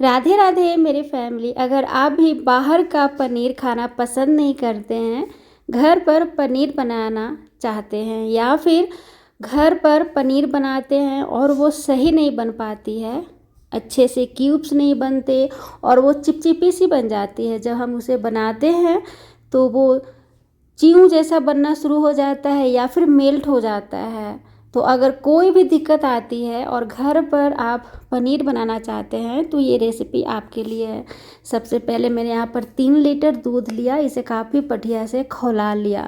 राधे राधे मेरी फैमिली। अगर आप भी बाहर का पनीर खाना पसंद नहीं करते हैं, घर पर पनीर बनाना चाहते हैं या फिर घर पर पनीर बनाते हैं और वो सही नहीं बन पाती है, अच्छे से क्यूब्स नहीं बनते और वो चिपचिपी सी बन जाती है। जब हम उसे बनाते हैं तो वो च्यों जैसा बनना शुरू हो जाता है या फिर मेल्ट हो जाता है। तो अगर कोई भी दिक्कत आती है और घर पर आप पनीर बनाना चाहते हैं तो ये रेसिपी आपके लिए है। सबसे पहले मैंने यहाँ पर 3 लीटर दूध लिया, इसे काफ़ी बढ़िया से खौला लिया।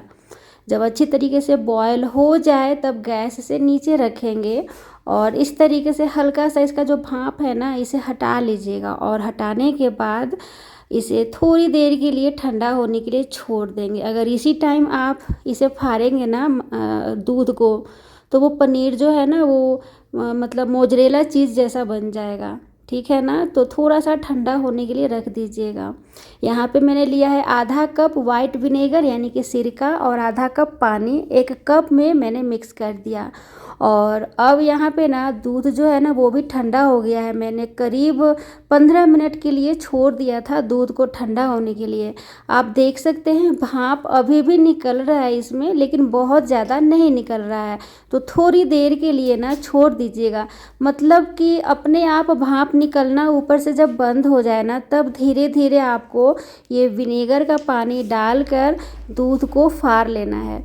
जब अच्छी तरीके से बॉयल हो जाए तब गैस से नीचे रखेंगे और इस तरीके से हल्का सा इसका जो भाप है ना, इसे हटा लीजिएगा और हटाने के बाद इसे थोड़ी देर के लिए ठंडा होने के लिए छोड़ देंगे। अगर इसी टाइम आप इसे फाड़ेंगे ना दूध को, तो वो पनीर जो है ना वो मतलब मोजरेला चीज़ जैसा बन जाएगा, ठीक है ना। तो थोड़ा सा ठंडा होने के लिए रख दीजिएगा। यहाँ पे मैंने लिया है आधा कप वाइट विनेगर यानी कि सिरका और आधा कप पानी, 1 कप में मैंने मिक्स कर दिया। और अब यहाँ पे ना दूध जो है ना वो भी ठंडा हो गया है। मैंने करीब 15 मिनट के लिए छोड़ दिया था दूध को ठंडा होने के लिए। आप देख सकते हैं भाप अभी भी निकल रहा है इसमें, लेकिन बहुत ज़्यादा नहीं निकल रहा है। तो थोड़ी देर के लिए ना छोड़ दीजिएगा, मतलब कि अपने आप भाप निकलना ऊपर से जब बंद हो जाए ना, तब धीरे धीरे आपको ये विनेगर का पानी डालकर दूध को फाड़ लेना है।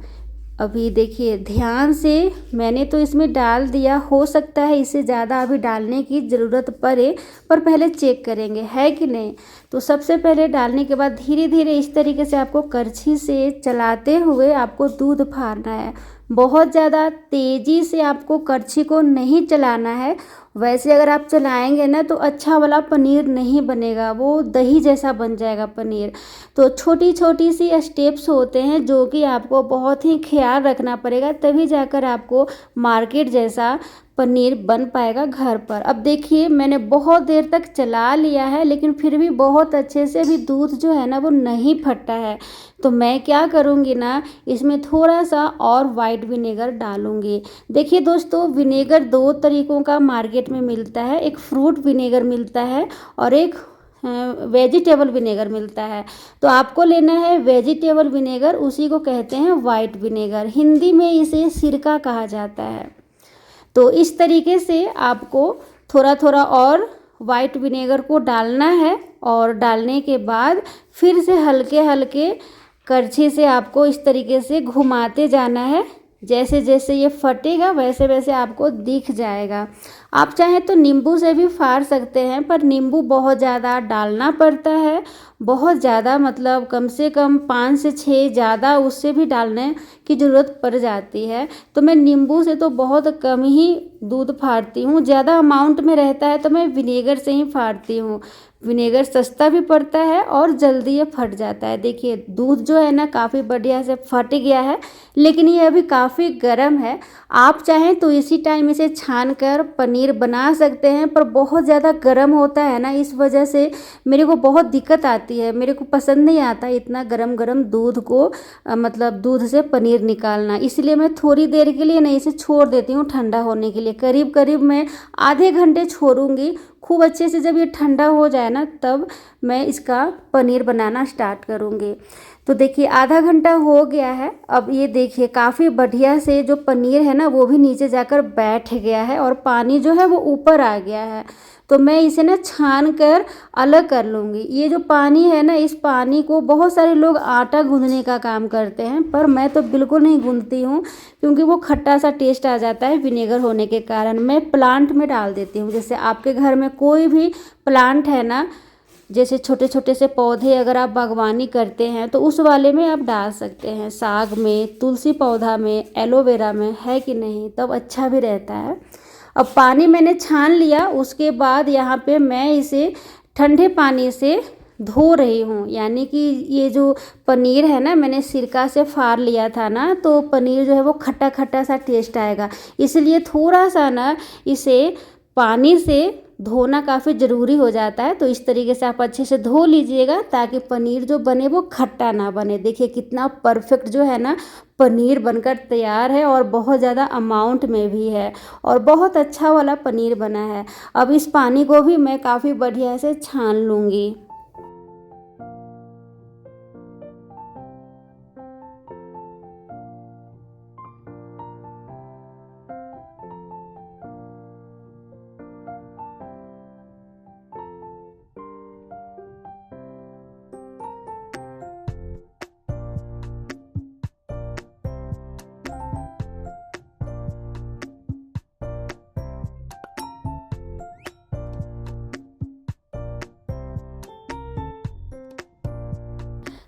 अभी देखिए ध्यान से, मैंने तो इसमें डाल दिया, हो सकता है इससे ज़्यादा अभी डालने की ज़रूरत पड़े, पर पहले चेक करेंगे है कि नहीं। तो सबसे पहले डालने के बाद धीरे धीरे इस तरीके से आपको करछी से चलाते हुए आपको दूध फाड़ना है। बहुत ज़्यादा तेज़ी से आपको करछी को नहीं चलाना है, वैसे अगर आप चलाएंगे ना तो अच्छा वाला पनीर नहीं बनेगा, वो दही जैसा बन जाएगा पनीर। तो छोटी छोटी सी स्टेप्स होते हैं जो कि आपको बहुत ही ख्याल रखना पड़ेगा, तभी जाकर आपको मार्केट जैसा पनीर बन पाएगा घर पर। अब देखिए मैंने बहुत देर तक चला लिया है, लेकिन फिर भी बहुत अच्छे से भी दूध जो है ना वो नहीं फटा है। तो मैं क्या करूँगी ना, इसमें थोड़ा सा और वाइट विनेगर डालूँगी। देखिए दोस्तों, विनेगर 2 तरीक़ों का मार्केट में मिलता है, एक फ्रूट विनेगर मिलता है और एक वेजिटेबल विनेगर मिलता है। तो आपको लेना है वेजिटेबल विनेगर, उसी को कहते हैं वाइट विनेगर, हिंदी में इसे सिरका कहा जाता है। तो इस तरीके से आपको थोड़ा थोड़ा और वाइट विनेगर को डालना है और डालने के बाद फिर से हल्के हल्के करछी से आपको इस तरीके से घुमाते जाना है। जैसे जैसे ये फटेगा वैसे वैसे आपको दिख जाएगा। आप चाहें तो नींबू से भी फाड़ सकते हैं, पर नींबू बहुत ज़्यादा डालना पड़ता है, बहुत ज़्यादा, मतलब कम से कम 5 से 6 ज़्यादा उससे भी डालने की ज़रूरत पड़ जाती है। तो मैं नींबू से तो बहुत कम ही दूध फाड़ती हूँ, ज़्यादा अमाउंट में रहता है तो मैं विनेगर से ही फाड़ती हूँ। विनेगर सस्ता भी पड़ता है और जल्दी ये फट जाता है। देखिए दूध जो है ना काफ़ी बढ़िया से फट गया है, लेकिन ये अभी काफ़ी गर्म है। आप चाहें तो इसी टाइम इसे छान कर पनीर बना सकते हैं, पर बहुत ज़्यादा गर्म होता है ना, इस वजह से मेरे को बहुत दिक्कत आती है। मेरे को पसंद नहीं आता इतना गरम गरम दूध को मतलब दूध से पनीर निकालना, इसलिए मैं थोड़ी देर के लिए नहीं इसे छोड़ देती हूँ ठंडा होने के लिए। करीब करीब मैं आधे घंटे छोड़ूंगी। खूब अच्छे से जब ये ठंडा हो जाए ना, तब मैं इसका पनीर बनाना स्टार्ट करूँगी। तो देखिए आधा घंटा हो गया है। अब ये देखिए काफ़ी बढ़िया से जो पनीर है ना वो भी नीचे जाकर बैठ गया है और पानी जो है वो ऊपर आ गया है। तो मैं इसे ना छान कर अलग कर लूँगी। ये जो पानी है ना, इस पानी को बहुत सारे लोग आटा गूंदने का काम करते हैं, पर मैं तो बिल्कुल नहीं गूंदती हूँ, क्योंकि वो खट्टा सा टेस्ट आ जाता है विनेगर होने के कारण। मैं प्लांट में डाल देती हूँ। जैसे आपके घर में कोई भी प्लांट है ना, जैसे छोटे छोटे से पौधे अगर आप बागवानी करते हैं तो उस वाले में आप डाल सकते हैं, साग में, तुलसी पौधा में, एलोवेरा में, है कि नहीं, तब अच्छा भी रहता है। अब पानी मैंने छान लिया, उसके बाद यहाँ पे मैं इसे ठंडे पानी से धो रही हूँ। यानी कि ये जो पनीर है ना, मैंने सिरका से फाड़ लिया था ना, तो पनीर जो है वो खट्टा खट्टा सा टेस्ट आएगा, इसलिए थोड़ा सा ना इसे पानी से धोना काफ़ी ज़रूरी हो जाता है। तो इस तरीके से आप अच्छे से धो लीजिएगा ताकि पनीर जो बने वो खट्टा ना बने। देखिए कितना परफेक्ट जो है ना पनीर बनकर तैयार है और बहुत ज़्यादा अमाउंट में भी है और बहुत अच्छा वाला पनीर बना है। अब इस पानी को भी मैं काफ़ी बढ़िया से छान लूँगी।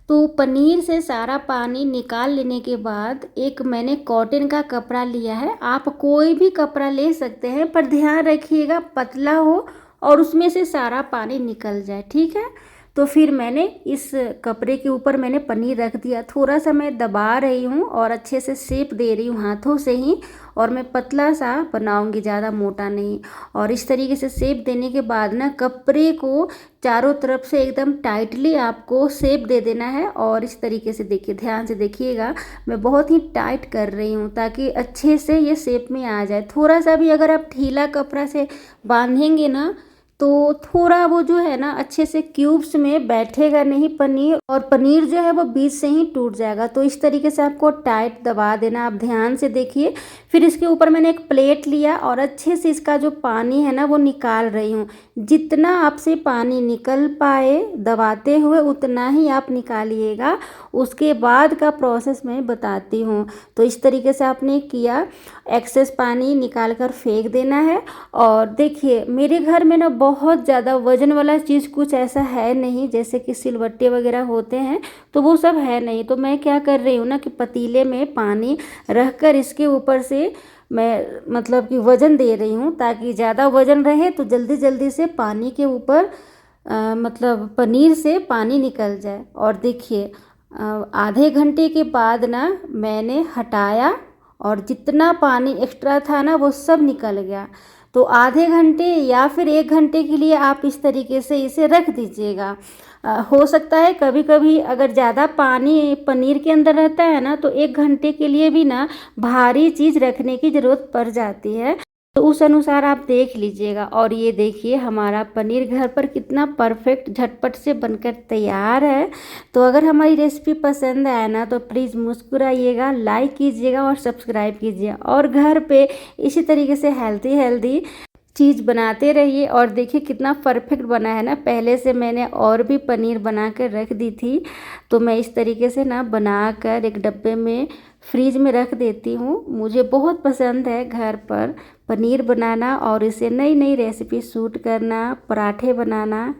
तो पनीर से सारा पानी निकाल लेने के बाद एक मैंने कॉटन का कपड़ा लिया है। आप कोई भी कपड़ा ले सकते हैं पर ध्यान रखिएगा पतला हो और उसमें से सारा पानी निकल जाए, ठीक है। तो फिर मैंने इस कपड़े के ऊपर मैंने पनीर रख दिया। थोड़ा सा मैं दबा रही हूँ और अच्छे से शेप दे रही हूँ हाथों से ही, और मैं पतला सा बनाऊंगी, ज़्यादा मोटा नहीं। और इस तरीके से शेप देने के बाद ना कपड़े को चारों तरफ से एकदम टाइटली आपको शेप दे देना है। और इस तरीके से देखिए, ध्यान से देखिएगा, मैं बहुत ही टाइट कर रही हूँ ताकि अच्छे से ये शेप में आ जाए। थोड़ा सा भी अगर आप ढीला कपड़ा से बांधेंगे ना तो थोड़ा वो जो है ना अच्छे से क्यूब्स में बैठेगा नहीं पनीर, और पनीर जो है वो बीच से ही टूट जाएगा। तो इस तरीके से आपको टाइट दबा देना। आप ध्यान से देखिए। फिर इसके ऊपर मैंने एक प्लेट लिया और अच्छे से इसका जो पानी है ना वो निकाल रही हूँ। जितना आपसे पानी निकल पाए दबाते हुए उतना ही आप निकालिएगा। उसके बाद का प्रोसेस मैं बताती हूँ। तो इस तरीके से आपने किया, एक्सेस पानी निकाल कर फेंक देना है। और देखिए मेरे घर में ना बहुत ज़्यादा वज़न वाला चीज़ कुछ ऐसा है नहीं, जैसे कि सिलबट्टे वगैरह होते हैं तो वो सब है नहीं। तो मैं क्या कर रही हूँ ना कि पतीले में पानी रख कर इसके ऊपर से मैं मतलब कि वज़न दे रही हूँ ताकि ज़्यादा वज़न रहे तो जल्दी जल्दी से पानी के ऊपर मतलब पनीर से पानी निकल जाए। और देखिए आधे घंटे के बाद ना मैंने हटाया और जितना पानी एक्स्ट्रा था ना वो सब निकल गया। तो आधे घंटे या फिर 1 घंटे के लिए आप इस तरीके से इसे रख दीजिएगा। हो सकता है कभी कभी अगर ज़्यादा पानी पनीर के अंदर रहता है ना तो 1 घंटे के लिए भी ना भारी चीज़ रखने की ज़रूरत पड़ जाती है। तो उस अनुसार आप देख लीजिएगा। और ये देखिए हमारा पनीर घर पर कितना परफेक्ट झटपट से बनकर तैयार है। तो अगर हमारी रेसिपी पसंद आए ना तो प्लीज़ मुस्कुराइएगा, लाइक कीजिएगा और सब्सक्राइब कीजिए। और घर पे इसी तरीके से हेल्दी हेल्दी चीज़ बनाते रहिए। और देखिए कितना परफेक्ट बना है ना। पहले से मैंने और भी पनीर बना कर रख दी थी, तो मैं इस तरीके से ना बना कर एक डब्बे में फ्रीज में रख देती हूँ। मुझे बहुत पसंद है घर पर पनीर बनाना और इसे नई नई रेसिपी शूट करना, पराठे बनाना।